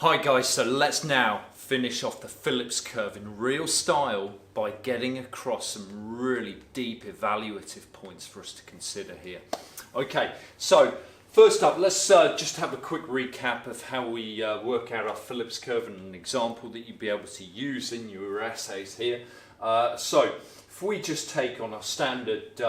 Hi guys, so let's now finish off the Phillips curve in real style by getting across some really deep evaluative points for us to consider here. Okay, so first up, let's just have a quick recap of how we work out our Phillips curve and an example that you'd be able to use in your essays here. So if we just take on our standard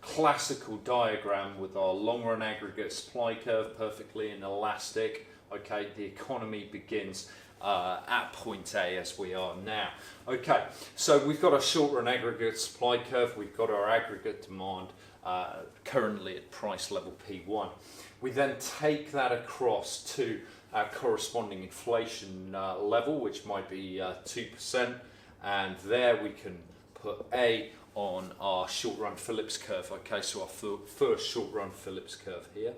classical diagram with our long run aggregate supply curve perfectly inelastic. Okay, the economy begins at point A as we are now. Okay, so we've got our short run aggregate supply curve, we've got our aggregate demand currently at price level P1. We then take that across to our corresponding inflation level, which might be 2%, and there we can put A on our short run Phillips curve. Okay, so our first short run Phillips curve here,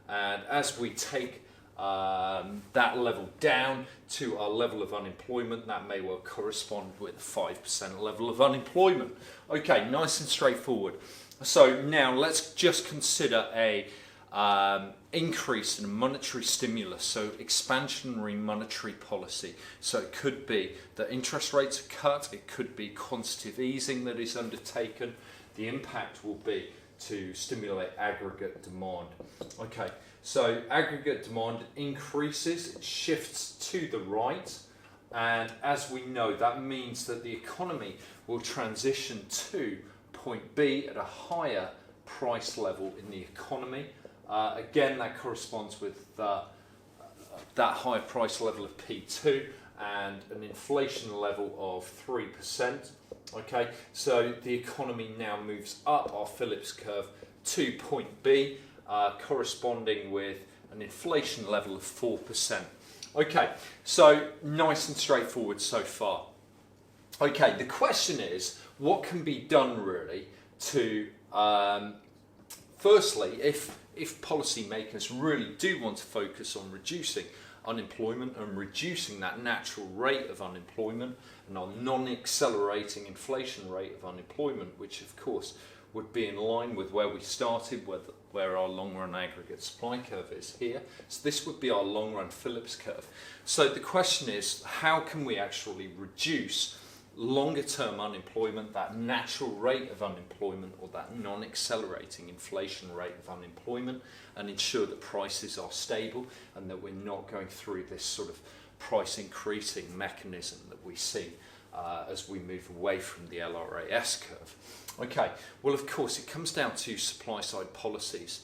and as we take that level down to our level of unemployment, that may well correspond with a 5% level of unemployment. Okay, nice and straightforward. So now let's just consider a increase in monetary stimulus, so expansionary monetary policy. So it could be that interest rates are cut, it could be quantitative easing that is undertaken. The impact will be to stimulate aggregate demand. Okay, so aggregate demand increases, it shifts to the right, and as we know, that means that the economy will transition to point B at a higher price level in the economy. Again, that corresponds with that higher price level of P2 and an inflation level of 3%. Okay, so the economy now moves up our Phillips curve to point B, corresponding with an inflation level of 4%. Okay, so nice and straightforward so far. Okay, the question is, what can be done really to, firstly, if policymakers really do want to focus on reducing unemployment and reducing that natural rate of unemployment and our non-accelerating inflation rate of unemployment, which of course would be in line with where we started, where our long-run aggregate supply curve is here. So this would be our long-run Phillips curve. So the question is, how can we actually reduce longer-term unemployment, that natural rate of unemployment or that non-accelerating inflation rate of unemployment, and ensure that prices are stable and that we're not going through this sort of price increasing mechanism that we see as we move away from the LRAS curve. Okay, well of course it comes down to supply side policies.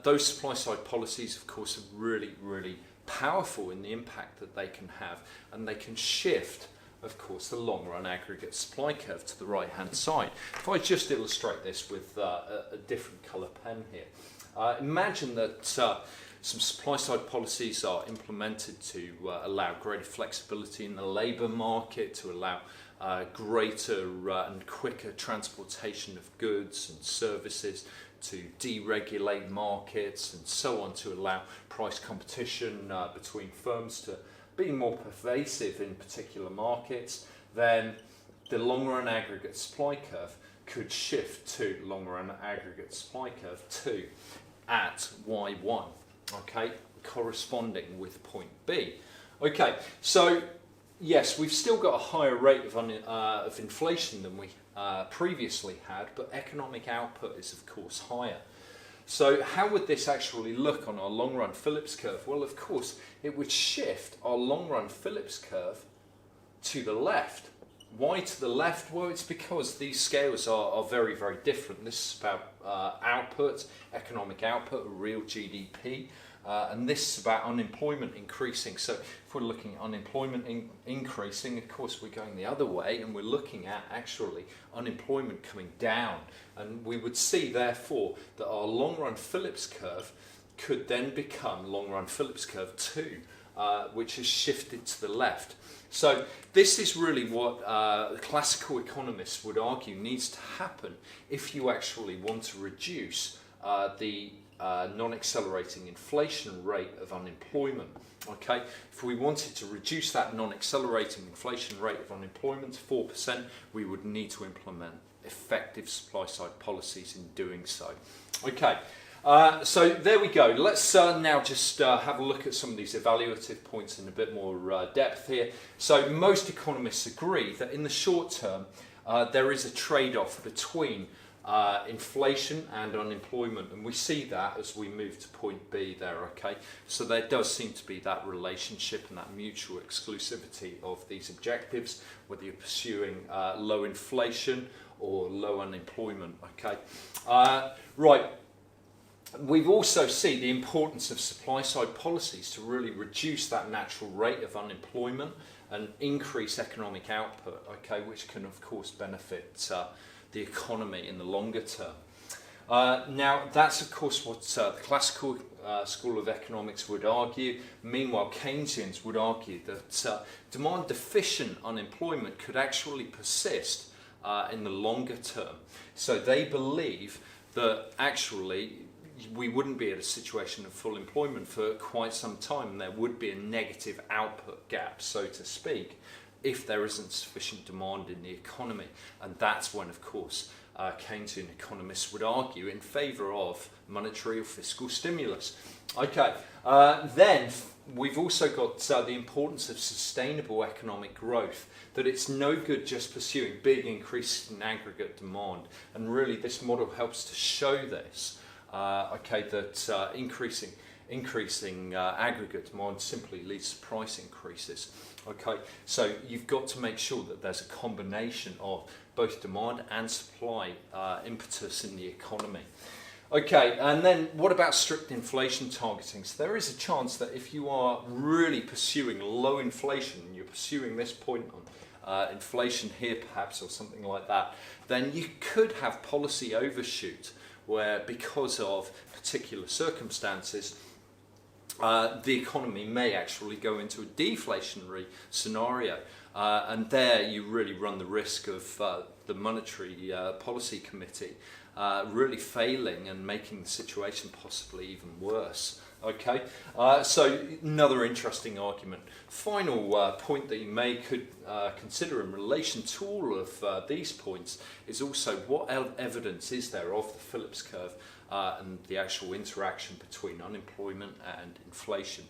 Those supply side policies of course are really powerful in the impact that they can have, and they can shift of course the long run aggregate supply curve to the right hand side. If I just illustrate this with a different colour pen here, imagine that some supply side policies are implemented to allow greater flexibility in the labour market, to allow greater and quicker transportation of goods and services, to deregulate markets and so on, to allow price competition between firms to be more pervasive in particular markets. Then the long run aggregate supply curve could shift to long run aggregate supply curve 2 at Y1, okay, corresponding with point B. Okay, so yes, we've still got a higher rate of inflation than we previously had, but economic output is of course higher. So how would this actually look on our long run Phillips curve? Well, of course, it would shift our long run Phillips curve to the left. Why to the left? Well, it's because these scales are very different. This is about output, economic output, real GDP, and this is about unemployment increasing. So if we're looking at unemployment increasing, of course we're going the other way, and we're looking at actually unemployment coming down. And we would see therefore that our long run Phillips curve could then become long run Phillips curve 2, which has shifted to the left. So this is really what classical economists would argue needs to happen if you actually want to reduce the non-accelerating inflation rate of unemployment. Okay, if we wanted to reduce that non-accelerating inflation rate of unemployment to 4%, we would need to implement effective supply side policies in doing so. Okay, So there we go. Let's now just have a look at some of these evaluative points in a bit more depth here. So most economists agree that in the short term there is a trade-off between inflation and unemployment, and we see that as we move to point B there, okay? So there does seem to be that relationship and that mutual exclusivity of these objectives, whether you're pursuing low inflation or low unemployment, okay? Right. We've also seen the importance of supply-side policies to really reduce that natural rate of unemployment and increase economic output, okay, which can of course benefit the economy in the longer term. Now that's of course what the classical school of economics would argue. Meanwhile, Keynesians would argue that demand deficient unemployment could actually persist in the longer term. So they believe that actually we wouldn't be at a situation of full employment for quite some time, and there would be a negative output gap, so to speak, if there isn't sufficient demand in the economy. And that's when, of course, Keynesian economists would argue in favour of monetary or fiscal stimulus. Okay, then we've also got the importance of sustainable economic growth, that it's no good just pursuing big increases in aggregate demand, and really this model helps to show this. Okay, that increasing aggregate demand simply leads to price increases. Okay, so you've got to make sure that there's a combination of both demand and supply impetus in the economy. Okay, and then what about strict inflation targeting? So there is a chance that if you are really pursuing low inflation, and you're pursuing this point on inflation here perhaps, or something like that, then you could have policy overshoot, where because of particular circumstances the economy may actually go into a deflationary scenario, and there you really run the risk of the Monetary Policy Committee really failing and making the situation possibly even worse. Okay, so another interesting argument. Final point that you could consider in relation to all of these points is also what evidence is there of the Phillips curve and the actual interaction between unemployment and inflation.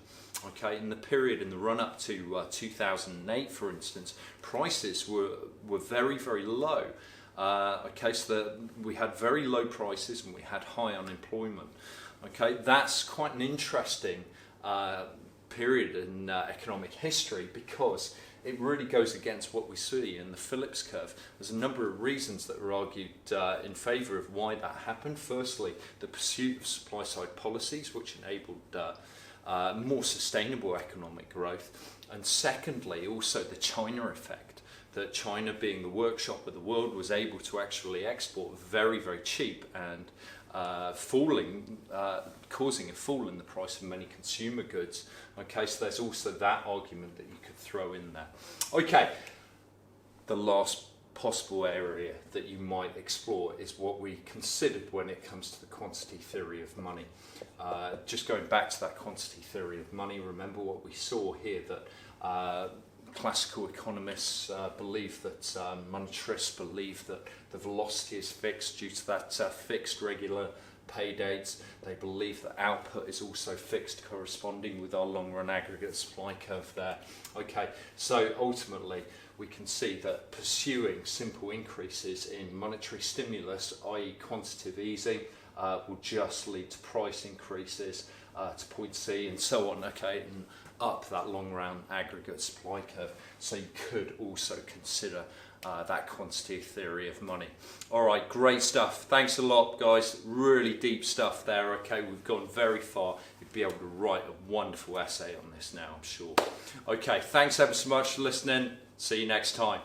Okay, in the period in the run-up to 2008, for instance, prices were very, very low. Okay, so we had very low prices and we had high unemployment. Okay, that's quite an interesting period in economic history, because it really goes against what we see in the Phillips curve. There's a number of reasons that are argued in favour of why that happened. Firstly, the pursuit of supply-side policies, which enabled more sustainable economic growth. And secondly, also the China effect, that China, being the workshop of the world, was able to actually export very, very cheap and causing a fall in the price of many consumer goods. Okay, so there's also that argument that you could throw in there. Okay, the last possible area that you might explore is what we considered when it comes to the quantity theory of money. Just going back to that quantity theory of money, remember what we saw here, that classical economists believe that monetarists believe that the velocity is fixed due to that fixed regular pay dates. They believe that output is also fixed, corresponding with our long-run aggregate supply curve there. Okay, so ultimately we can see that pursuing simple increases in monetary stimulus, i.e. quantitative easing, will just lead to price increases to point C and so on, okay, and up that long-run aggregate supply curve. So you could also consider that quantity theory of money. All right, great stuff. Thanks a lot, guys. Really deep stuff there. Okay, we've gone very far. You'd be able to write a wonderful essay on this now, I'm sure. Okay, thanks ever so much for listening. See you next time.